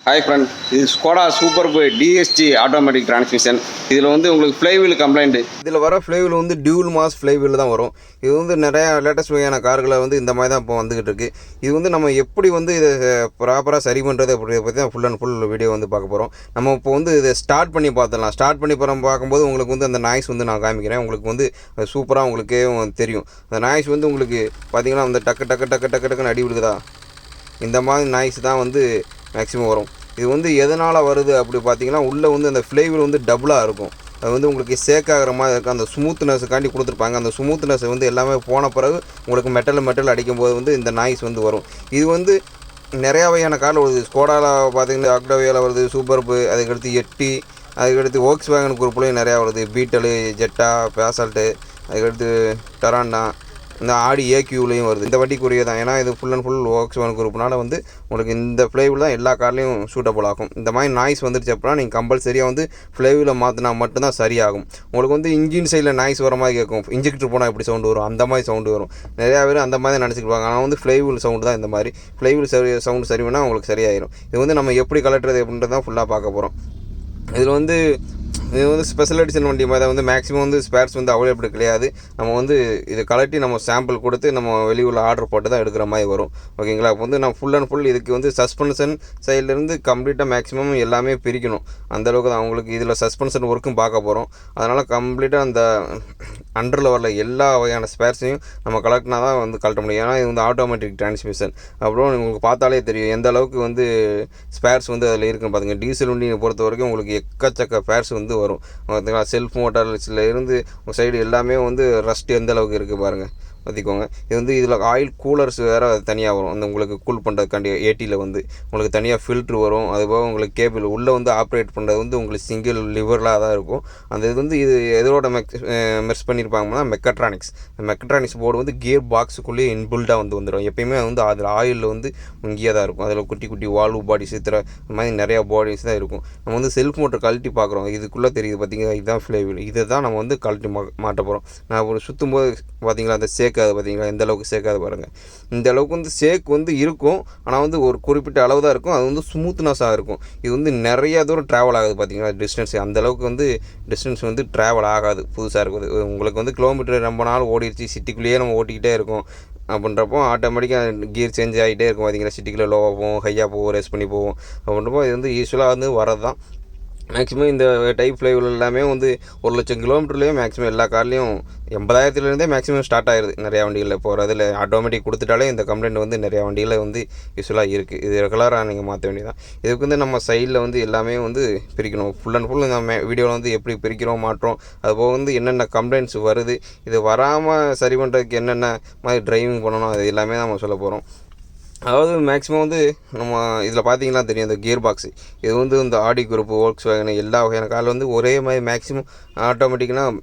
Hi friend, இது Skoda superb TSG automatic transmission. இதில் வந்து உங்களுக்கு ஃப்ளைவீல் கம்ப்ளைண்ட்டு. இதில் வர ஃப்ளைவீல் வந்து டியூல் மாஸ் ஃப்ளைவீல் தான் வரும். இது வந்து நிறையா லேட்டஸ்ட் வகையான கார்களை வந்து இந்த மாதிரி தான் இப்போ வந்துக்கிட்டு இருக்குது. இது வந்து நம்ம எப்படி வந்து இதை ப்ராப்பராக சரி பண்ணுறது அப்படின்றத பற்றி தான் ஃபுல் அண்ட் ஃபுல் வீடியோ வந்து பார்க்க போகிறோம். நம்ம இப்போ வந்து இதை ஸ்டார்ட் பண்ணி பார்த்துடலாம். ஸ்டார்ட் பண்ணி பார்க்கும்போது உங்களுக்கு வந்து அந்த நாய்ஸ் வந்து நான் காமிக்கிறேன். உங்களுக்கு வந்து சூப்பராக உங்களுக்கே தெரியும். அந்த நாய்ஸ் வந்து உங்களுக்கு பார்த்திங்கன்னா அந்த டக்கு டக்கு டக்கு டக்கு டக்குன்னு அடி விடுக்குதா, இந்த மாதிரி நாய்ஸ் தான் வந்து மேக்ஸிமம் வரும். இது வந்து எதனால் வருது அப்படி பார்த்தீங்கன்னா, உள்ளே வந்து அந்த ஃப்ளேவர் வந்து டபுளாக இருக்கும். அது வந்து உங்களுக்கு சேக் ஆகிற மாதிரி இருக்கும். அந்த ஸ்மூத்னஸுக்காண்டி கொடுத்துருப்பாங்க. அந்த ஸ்மூத்னஸ் வந்து எல்லாமே போன பிறகு உங்களுக்கு மெட்டல் அடிக்கும்போது வந்து இந்த நாய்ஸ் வந்து வரும். இது வந்து நிறையா வகையான காரில் வருது. ஸ்கோடாவில் பார்த்தீங்கன்னா ஆக்டோவியாவில் வருது, சூப்பர்பு, அதுக்கடுத்து எட்டி, அதுக்கடுத்து வோக்ஸ் வேகன் குரூப்லேயும் நிறையா வருது. பீட்டலு, ஜெட்டா, பேசால்ட்டு, அதுக்கடுத்து டராண்டா, இந்த ஆடி ஏக்யூலையும் வருது. இந்த வண்டிக்குரிய தான். ஏன்னா இது ஃபுல் அண்ட் ஃபுல் வோக்ஸ் வேகன் குரூப்னால வந்து உங்களுக்கு இந்த ஃப்ளைவில் தான் எல்லா கார்லேயும் சூட்டபுள் ஆகும். இந்த மாதிரி நாய்ஸ் வந்துடுச்சு அப்படின்னா நீங்கள் கம்பல்சரியாக வந்து ஃப்ளைவில் மாற்றினா மட்டும்தான் சரியாகும். உங்களுக்கு வந்து இன்ஜின் சைடில் நாய்ஸ் வர மாதிரி கேட்கும். இன்ஜெக்டர் போனால் எப்படி சவுண்டு வரும், அந்த மாதிரி சவுண்டு வரும். நிறையா பேர் அந்த மாதிரி தான் நினச்சிக்குவாங்க. ஆனால் வந்து ஃப்ளைவில் சவுண்டு தான் இந்த மாதிரி. ஃப்ளைவில் சவுண்டு சரி பண்ணால் உங்களுக்கு சரியாயிடும். இது வந்து நம்ம எப்படி கலட்டுறது அப்படின்றது தான் ஃபுல்லாக பார்க்க போகிறோம். இதில் வந்து இது வந்து ஸ்பெஷல் எடிஷன் வண்டி மாதிரி தான் வந்து மேக்ஸிமம் வந்து ஸ்பேர்ஸ் வந்து அவைலபிள் கிடையாது. நம்ம வந்து இதை கலட்டி நம்ம சாம்பிள் கொடுத்து நம்ம வெளியூரில் ஆர்டர் போட்டு தான் எடுக்கிற மாதிரி வரும். ஓகேங்களா? இப்போ வந்து நான் ஃபுல் அண்ட் ஃபுல் இதுக்கு வந்து சஸ்பென்ஷன் சைட்லேருந்து கம்ப்ளீட்டாக மேக்ஸிமம் எல்லாமே பிரிக்கணும். அந்தளவுக்கு தான் அவங்களுக்கு இதில் சஸ்பென்ஷன் ஒர்க்கும் பார்க்க போகிறோம். அதனால் கம்ப்ளீட்டாக அந்த அண்டரில் வரல எல்லா வகையான ஸ்பேர்ஸையும் நம்ம கலெக்ட்னா தான் வந்து கலட்ட முடியும். ஏன்னா இது வந்து ஆட்டோமேட்டிக் டிரான்ஸ்மிஷன். அப்புறம் உங்களுக்கு பார்த்தாலே தெரியும் எந்த அளவுக்கு வந்து ஸ்பேர்ஸ் வந்து அதில் இருக்குன்னு பார்த்துங்க. டீசல் வண்டியை பொறுத்த வரைக்கும் உங்களுக்கு எக்கச்சக்க ஸ்பேர்ஸ் வந்து வரும். பார்த்தீங்களா? செல்ஃப் மோட்டார்ஸில் இருந்து உங்கள் சைடு எல்லாமே வந்து ரஸ்ட் எந்த அளவுக்கு இருக்குது பாருங்கள், பார்த்திக்கோங்க. இது வந்து இதில் ஆயில் கூலர்ஸ் வேறு தனியாக வரும். அந்த உங்களுக்கு கூல் பண்ணுறதுக்காண்டி ஏடியில் வந்து உங்களுக்கு தனியாக ஃபில்ட்ரு வரும். அதுபோக உங்களுக்கு கேபிள் உள்ளே வந்து ஆப்ரேட் பண்ணுறது வந்து உங்களுக்கு சிங்கிள் லிவர்லாக தான் இருக்கும். அந்த இது வந்து இது எதோட மெர்ஸ் பண்ணியிருப்பாங்கன்னா மெக்கட்ரானிக்ஸ் போர்டு வந்து கியர் பாக்ஸுக்குள்ளேயே இன்பில்டாக வந்து வந்துடும். எப்பயுமே வந்து அதில் ஆயிலில் வந்து இங்கேயே தான் இருக்கும். அதில் குட்டி குட்டி வால்வு பாடிஸ் இந்த மாதிரி நிறையா பாடிஸ் தான் இருக்கும். நம்ம வந்து செல்ஃப் மோட்டர் கழட்டி பார்க்குறோம். இதுக்குள்ளே தெரியுது பார்த்திங்கன்னா, இதுதான் ஃப்ளைவீல். இதை தான் நம்ம வந்து கழட்டி மாட்ட போகிறோம். நான் ஒரு சுற்றும்போது பார்த்திங்களா அந்த சேக்காது, பார்த்திங்களா எந்த அளவுக்கு சேக்காது பாருங்கள். இந்த அளவுக்கு வந்து சேக் வந்து இருக்கும். ஆனால் வந்து ஒரு குறிப்பிட்ட அளவு தான் இருக்கும். அது வந்து ஸ்மூத்னஸாக இருக்கும். இது வந்து நிறையா தூரம் ட்ராவல் ஆகுது பார்த்திங்களா. டிஸ்டன்ஸ் அந்தளவுக்கு வந்து டிஸ்டன்ஸ் வந்து ட்ராவல் ஆகாது. புதுசாக இருக்குது. உங்களுக்கு வந்து கிலோமீட்டர் ரொம்ப நாள் ஓடிடுச்சு, சிட்டிக்குள்ளேயே நம்ம ஓட்டிக்கிட்டே இருக்கோம் அப்படின்றப்போ ஆட்டோமேட்டிக்காக கியர் சேஞ்ச் ஆகிட்டே இருக்கும். பார்த்திங்கன்னா சிட்டிக்குள்ளே லோவாக போவோம், ஹையாக போவோம், ரேஸ் பண்ணி போவோம் அப்படின்றப்போ இது வந்து யூஸ்வலாக வந்து வரது தான். மேக்ஸிமம் இந்த டைப் ஃப்ளைவில் எல்லாமே வந்து 1,00,000 கிலோமீட்டர்லேயும் மேக்ஸிமம் எல்லா கார்லேயும் 80,000 மேக்ஸிமம் ஸ்டார்ட் ஆகிடுது. நிறையா வண்டிகளில் போகிறதுல ஆட்டோமேட்டிக் கொடுத்துட்டாலே இந்த கம்ப்ளைண்ட் வந்து நிறையா வண்டிகளில் வந்து யூஸ்வலாக இருக்குது. இது ரெகுலராக நீங்கள் மாற்ற வேண்டியதான். இதுக்கு வந்து நம்ம சைடில் வந்து எல்லாமே வந்து பிரிக்கணும். ஃபுல் அண்ட் ஃபுல் நம்ம வீடியோவில் வந்து எப்படி பிரிக்கிறோம் மாற்றோம், அதுபோக வந்து என்னென்ன கம்ப்ளைண்ட்ஸ் வருது, இது வராமல் சரி பண்ணுறதுக்கு என்னென்ன மாதிரி டிரைவிங் பண்ணணும், அது எல்லாமே நம்ம சொல்ல போகிறோம். அதாவது மேக்ஸிமம் வந்து நம்ம இதில் பார்த்தீங்கன்னா தெரியும் இந்த கியர் பாக்ஸு. இது வந்து இந்த ஆடி குரூப்பு, வோல்க்ஸ் வேகன் எல்லா வகையான காரில் வந்து ஒரே மாதிரி மேக்ஸிமம் ஆட்டோமேட்டிக்னால்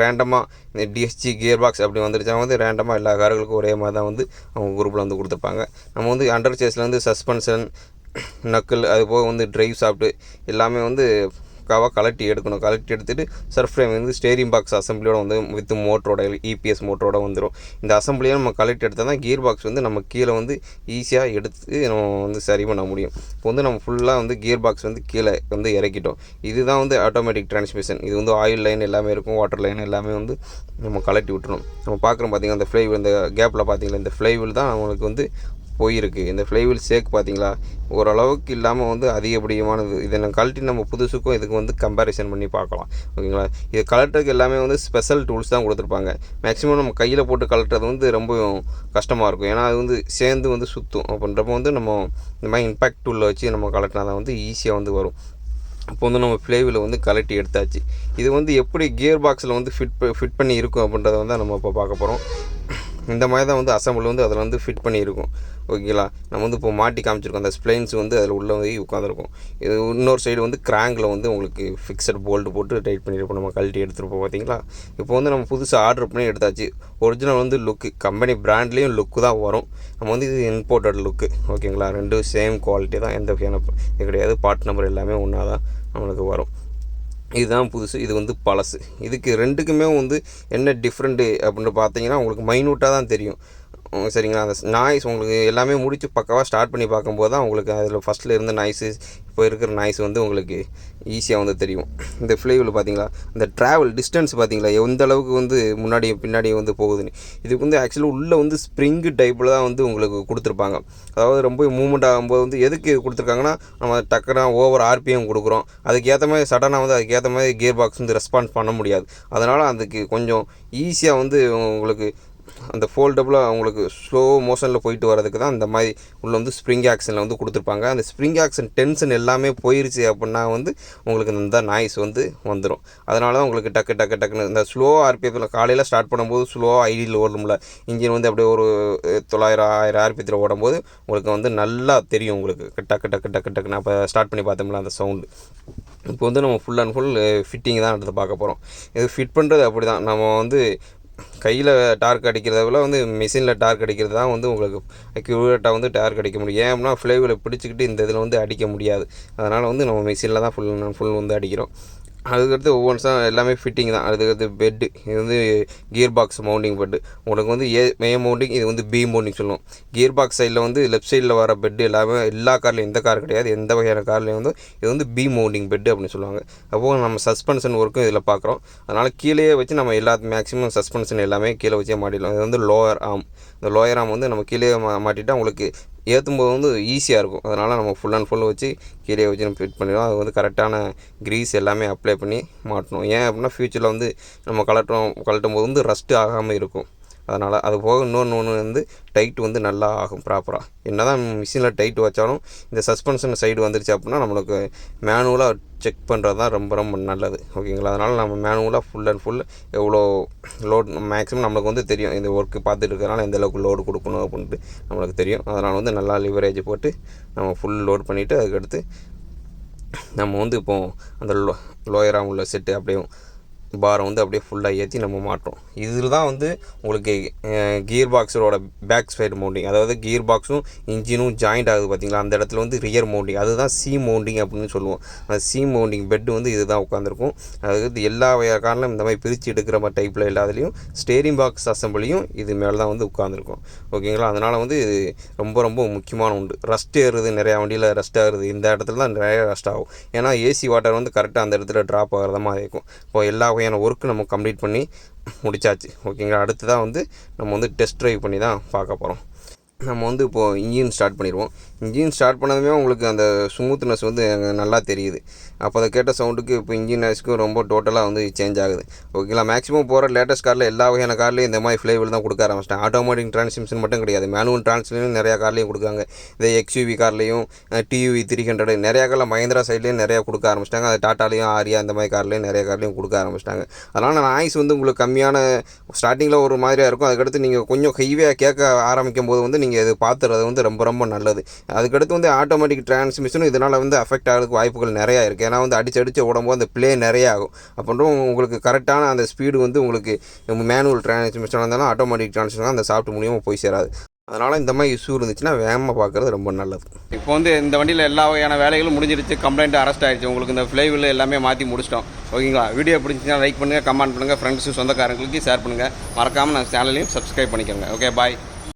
ரேண்டமாக இந்த டிஎஸ்ஜி கியர் பாக்ஸ் அப்படி வந்துருச்சா வந்து ரேண்டமாக எல்லா கார்களுக்கும் ஒரே மாதிரி தான் வந்து அவங்க குரூப்பில் வந்து கொடுத்துருப்பாங்க. நம்ம வந்து அண்டர் சேஸில் வந்து சஸ்பென்ஷன், நக்கிள், அது போக வந்து டிரைவ் சாஃப்ட்டு எல்லாமே வந்து கலட்டி எடுக்கணும். கலட்டி எடுத்துகிட்டு சர்ஃப் ஃப்ரேம் வந்து ஸ்டேரிங் பாக்ஸ் அசம்பிளியோட வந்து வித் மோட்டரோட இபிஎஸ் மோட்டரோட வந்துடும். இந்த அசம்பிளியை நம்ம கலட்டி எடுத்தால் தான் கியர் பாக்ஸ் வந்து நம்ம கீழே வந்து ஈஸியாக எடுத்து நம்ம வந்து சரி பண்ண முடியும். இப்போ வந்து நம்ம ஃபுல்லாக வந்து கியர் பாக்ஸ் வந்து கீழே வந்து இறக்கிட்டோம். இதுதான் வந்து ஆட்டோமேட்டிக் டிரான்ஸ்மிஷன். இது வந்து ஆயில் லைன் எல்லாமே இருக்கும், வாட்டர் லைன் எல்லாமே வந்து நம்ம கலட்டி விட்டுணும். நம்ம பார்க்குறோம் பார்த்திங்கன்னா இந்த ஃப்ளைவில், இந்த கேப்பில் பார்த்திங்களா இந்த ஃப்ளைவில் தான் நம்மளுக்கு வந்து போயிருக்கு. இந்த ஃப்ளைவில் சேக் பார்த்திங்களா ஓரளவுக்கு இல்லாமல் வந்து அதிகப்படியானது. இதை நம்ம கழட்டி நம்ம புதுசுக்கும் இதுக்கு வந்து கம்பேரிசன் பண்ணி பார்க்கலாம். ஓகேங்களா? இது கலட்டுறதுக்கு எல்லாமே வந்து ஸ்பெஷல் டூல்ஸ் தான் கொடுத்துருப்பாங்க. மேக்ஸிமம் நம்ம கையில் போட்டு கலட்டுறது வந்து ரொம்ப கஷ்டமாக இருக்கும். ஏன்னா அது வந்து சேர்ந்து வந்து சுற்றும். அப்படின்றப்போ வந்து நம்ம இந்த மாதிரி இம்பேக்ட் டூலில் வச்சு நம்ம கலட்டினா தான் வந்து ஈஸியாக வந்து வரும். இப்போ வந்து நம்ம ஃப்ளைவில் வந்து கலட்டி எடுத்தாச்சு. இது வந்து எப்படி கியர் பாக்ஸில் வந்து ஃபிட் பண்ணி இருக்கும் அப்படின்றத வந்து நம்ம இப்போ பார்க்க போகிறோம். இந்த மாதிரி தான் வந்து அசம்பிள் வந்து அதில் வந்து ஃபிட் பண்ணியிருக்கும். ஓகேங்களா? நம்ம வந்து இப்போ மாட்டி காமிச்சிருக்கோம். அந்த ஸ்ப்ளைன்ஸ் வந்து அதில் உள்ளே வந்து உட்காந்துருக்கும். இது இன்னொரு சைடு வந்து கிராங்கில் வந்து உங்களுக்கு ஃபிக்ஸட் போல்ட்டு போட்டு டைட் பண்ணியிருப்போம். நம்ம கழட்டி எடுத்துருப்போம் பார்த்திங்களா. இப்போ வந்து நம்ம புதுசாக ஆர்டர் பண்ணி எடுத்தாச்சு. ஒரிஜினல் வந்து லுக்கு கம்பெனி பிராண்ட்லேயும் லுக்கு தான் வரும். நம்ம வந்து இது இம்போர்ட்டட் லுக்கு. ஓகேங்களா? ரெண்டும் சேம் குவாலிட்டி தான், எந்த வகையான இது கிடையாது. பார்ட் நம்பர் எல்லாமே ஒன்றா தான் நம்மளுக்கு வரும். இதுதான் புதுசு, இது வந்து பழசு. இதுக்கு ரெண்டுக்குமே வந்து என்ன டிஃப்ரெண்ட்டு அப்படின்னு பார்த்தீங்கன்னா உங்களுக்கு மைனூட்டாக தான் தெரியும். சரிங்களா. அந்த நாய்ஸ் உங்களுக்கு எல்லாமே முடித்து பக்காவாக ஸ்டார்ட் பண்ணி பார்க்கும்போது தான் உங்களுக்கு அதில் ஃபஸ்ட்டில் இருந்த நாய்ஸு இப்போ இருக்கிற நாய்ஸ் வந்து உங்களுக்கு ஈஸியாக வந்து தெரியும். இந்த ஃப்ளைவில் பார்த்தீங்களா, இந்த ட்ராவல் டிஸ்டன்ஸ் பார்த்தீங்களா எந்த அளவுக்கு வந்து முன்னாடி பின்னாடி வந்து போகுதுன்னு. இதுக்கு வந்து ஆக்சுவலி உள்ளே வந்து ஸ்ப்ரிங்கு டைப்பில் தான் வந்து உங்களுக்கு கொடுத்துருப்பாங்க. அதாவது ரொம்ப மூவ்மெண்ட் ஆகும்போது வந்து எதுக்கு கொடுத்துருக்காங்கன்னா, நம்ம டக்குனா ஓவர் ஆர்பிஎம் கொடுக்குறோம், அதுக்கேற்ற மாதிரி சடனாக வந்து அதுக்கேற்ற மாதிரி கியர் பாக்ஸ் வந்து ரெஸ்பான்ஸ் பண்ண முடியாது. அதனால் அதுக்கு கொஞ்சம் ஈஸியாக வந்து உங்களுக்கு அந்த ஃபோல்டபுளாக உங்களுக்கு ஸ்லோ மோஷனில் போயிட்டு வரதுக்கு தான் இந்த மாதிரி உள்ள வந்து ஸ்ப்ரிங் ஆக்ஷனில் வந்து கொடுத்துருப்பாங்க. அந்த ஸ்ப்ரிங் ஆக்ஷன் டென்ஷன் எல்லாமே போயிருச்சு அப்படின்னா வந்து உங்களுக்கு இந்த நாய்ஸ் வந்து வந்துடும். அதனால தான் உங்களுக்கு டக்குன்னு இந்த ஸ்லோ ஆர்பிஎத்தில் காலையில் ஸ்டார்ட் பண்ணும்போது ஸ்லோவாக ஐடியில் ஓடும்ல, இன்ஜின் வந்து அப்படியே ஒரு 900-1000 ஆர்பிஎத்தில் ஓடும்போது உங்களுக்கு வந்து நல்லா தெரியும். உங்களுக்கு டக்குன்னு அப்போ ஸ்டார்ட் பண்ணி பார்த்தோம்ல அந்த சவுண்டு. இப்போ வந்து நம்ம ஃபுல் அண்ட் ஃபுல் ஃபிட்டிங் தான் எடுத்து பார்க்க போகிறோம். இது ஃபிட் பண்ணுறது அப்படி தான். நம்ம வந்து கையில் டார்க் அடிக்கிறத விட வந்து மிஷினில் டார்க் அடிக்கிறது தான் வந்து உங்களுக்கு அக்யூரேட்டாக வந்து டார்க் அடிக்க முடியும். ஏன் அப்படின்னா ஃப்ளைவில் பிடிச்சிக்கிட்டு இந்த இதில் வந்து அடிக்க முடியாது. அதனால் வந்து நம்ம மிஷினில் தான் ஃபுல் வந்து அடிக்கிறோம். அதுக்கடுத்து ஒவ்வொன்றும் எல்லாமே ஃபிட்டிங் தான். அதுக்கடுத்து பெட்டு, இது வந்து கியர் பாக்ஸ் மவுண்டிங் பெட்டு. உங்களுக்கு வந்து ஏ மவுண்டிங், இது வந்து பி மவுண்டிங் சொல்லுவோம். கியர் பாக்ஸ் சைடில் வந்து லெஃப்ட் சைடில் வர பெட்டு எல்லாமே எல்லா கார்லையும், இந்த கார் கிடையாது, எந்த வகையான கார்லையும் வந்து இது வந்து பி மவுண்டிங் பெட்டு அப்படின்னு சொல்லுவாங்க. அப்போது நம்ம சஸ்பென்ஷன் ஒர்க்கும் இதில் பார்க்குறோம். அதனால் கீழே வச்சு நம்ம மேக்ஸிமம் சஸ்பென்ஷன் எல்லாமே கீழே வச்சே மாட்டிடலாம். இது வந்து லோயர் ஆர்ம். இந்த லோயர் ஆர்ம் வந்து நம்ம கீழே மாட்டிட்டால் உங்களுக்கு ஏற்றும்போது வந்து ஈஸியாக இருக்கும். அதனால் நம்ம ஃபுல் அண்ட் ஃபுல் வச்சு கீழே வச்சு நம்ம ஃபிட் பண்ணிடுவோம். அது வந்து கரெக்டான க்ரீஸ் எல்லாமே அப்ளை பண்ணி மாட்டணும். ஏன் அப்படின்னா ஃப்யூச்சரில் வந்து நம்ம கழட்டும் போது வந்து ரஸ்ட்டு ஆகாமல் இருக்கும். அதனால் அது போக இன்னொன்று வந்து டைட் வந்து நல்லா ஆகும் ப்ராப்பராக. என்ன தான் மிஷினில் டைட் வச்சாலும் இந்த சஸ்பென்ஷன் சைடு வந்துருச்சு அப்படின்னா நம்மளுக்கு மேனுவலாக செக் பண்ணுறது தான் ரொம்ப நல்லது. ஓகேங்களா. அதனால் நம்ம மேனுவலாக ஃபுல் அண்ட் ஃபுல் எவ்வளோ லோட் மேக்ஸிமம் நம்மளுக்கு வந்து தெரியும். இந்த ஒர்க்கு பார்த்துட்டு இருக்கிறனால எந்த அளவுக்கு லோடு கொடுக்கணும் அப்படின்ட்டு நம்மளுக்கு தெரியும். அதனால் வந்து நல்லா லிவரேஜ் போட்டு நம்ம ஃபுல் லோட் பண்ணிவிட்டு அதுக்கடுத்து நம்ம வந்து இப்போது அந்த லோயராக உள்ள செட்டு அப்படியே பாரை வந்து அப்படியே ஃபுல்லாக ஏற்றி நம்ம மாட்டோம். இதில் தான் வந்து உங்களுக்கு கியர் பாக்ஸரோட பேக் சைடு மவுண்டிங், அதாவது கியர் பாக்ஸும் இன்ஜினும் ஜாயிண்ட் ஆகுது பார்த்தீங்களா, அந்த இடத்துல வந்து ரியர் மவுண்டிங், அதுதான் சி மவுண்டிங் அப்படின்னு சொல்லுவோம். அந்த சி மவுண்டிங் பெட்டு வந்து இது தான் உட்காந்துருக்கும். அதாவது எல்லா காரணம் இந்த மாதிரி பிரித்து எடுக்கிற மாதிரி டைப்பில் எல்லாத்துலேயும் ஸ்டேரிங் பாக்ஸ் அசம்பிளியும் இது மேலே தான் வந்து உட்காந்துருக்கும். ஓகேங்களா. அதனால் வந்து இது ரொம்ப முக்கியமான உண்டு. ரஸ்ட் ஏறுது, நிறையா வண்டியில் ரஸ்ட் ஆகுது, இந்த இடத்துல தான் நிறைய ரஸ்ட் ஆகும். ஏன்னா ஏசி வாட்டர் வந்து கரெக்டாக அந்த இடத்துல ட்ராப் ஆகிறத மாதிரி இருக்கும். இப்போ எல்லா வகையான ஒர்க்கு நம்ம கம்ப்ளீட் பண்ணி முடிச்சாச்சு. ஓகேங்களா. அடுத்து தான் வந்து நம்ம வந்து டெஸ்ட் ட்ரைவ் பண்ணி தான் பார்க்க போகிறோம். நம்ம வந்து இப்போது இன்ஜின் ஸ்டார்ட் பண்ணிடுவோம். இன்ஜின் ஸ்டார்ட் பண்ணதுமே உங்களுக்கு அந்த ஸ்மூத்னஸ் வந்து நல்லா தெரியுது. அப்போ அதை கேட்ட சவுண்டுக்கு இப்போ இன்ஜின் நாய்ஸ்க்கும் ரொம்ப டோட்டலாக வந்து சேஞ்ச் ஆகுது. ஓகேங்களா. மேக்ஸிமம் போகிற லேட்டஸ்ட் காரில் எல்லா வகையான கார்லேயும் இந்த மாதிரி ஃப்ளைவில் தான் கொடுக்க ஆரம்பிச்சிட்டேன். ஆட்டோமேட்டிக் டிரான்ஸ்மிஷன் மட்டும் கிடையாது, மேனுவல் டிரான்ஸ்மிஷன் நிறையா கார்லேயும் கொடுக்காங்க. இந்த XUV கார்லேயும் TUV 300 நிறையா காரில் மஹிந்திரா சைட்லேயும் நிறையா கொடுக்க ஆரம்பிச்சிட்டாங்க. அது டாட்டாலையும் ஆரியா இந்த மாதிரி கார்லேயும் நிறைய கார்லேயும் கொடுக்க ஆரம்பிச்சிட்டாங்க. அதனால் நாய்ஸ் வந்து உங்களுக்கு கம்மியான ஸ்டார்டிங்கில் ஒரு மாதிரியாக இருக்கும். அதுக்கடுத்து நீங்கள் கொஞ்சம் ஹெவியாக கேட்க ஆரம்பிக்கும் போது வந்து நீங்கள் இது பார்த்துறது வந்து ரொம்ப நல்லது. அதுக்கடுத்து வந்து ஆட்டோமேட்டிக் டிரான்ஸ்மிஷனும் இதனால் வந்து அஃபெக்ட் ஆகிறதுக்கு வாய்ப்புகள் நிறையா இருக்குது. ஏன்னா வந்து அடிச்சு ஓடும்போது அந்த ப்ளே நிறைய ஆகும். அப்புறம் உங்களுக்கு கரெக்டான அந்த ஸ்பீடு வந்து உங்களுக்கு மேனுவல் டிரான்ஸ்மிஷனாக இருந்தாலும் ஆட்டோமேட்டிக் டிரான்ஸ்மிஷனாக அந்த சாஃப்ட் மூலியமாக போய் சேராது. அதனால் இந்த மாதிரி இஷ்யூ இருந்துச்சுன்னா வேகமாக பார்க்குறது ரொம்ப நல்லது. இப்போ வந்து இந்த வண்டியில் எல்லா வகையான வேலைகளும் முடிஞ்சிருச்சு. கம்ப்ளைண்ட் அரெஸ்ட் ஆகிடுச்சு. உங்களுக்கு இந்த ஃப்ளைவில் எல்லாமே மாற்றி முடிச்சிட்டோம். ஓகேங்களா. வீடியோ பிடிச்சிங்கன்னா லைக் பண்ணுங்கள், கமெண்ட் பண்ணுங்கள், ஃப்ரெண்ட்ஸு சொந்தக்காரங்களுக்கு ஷேர் பண்ணுங்கள். மறக்காமல் நம்ம சேனலையும் சப்ஸ்கிரைப் பண்ணிக்கோங்க. ஓகே, பாய்.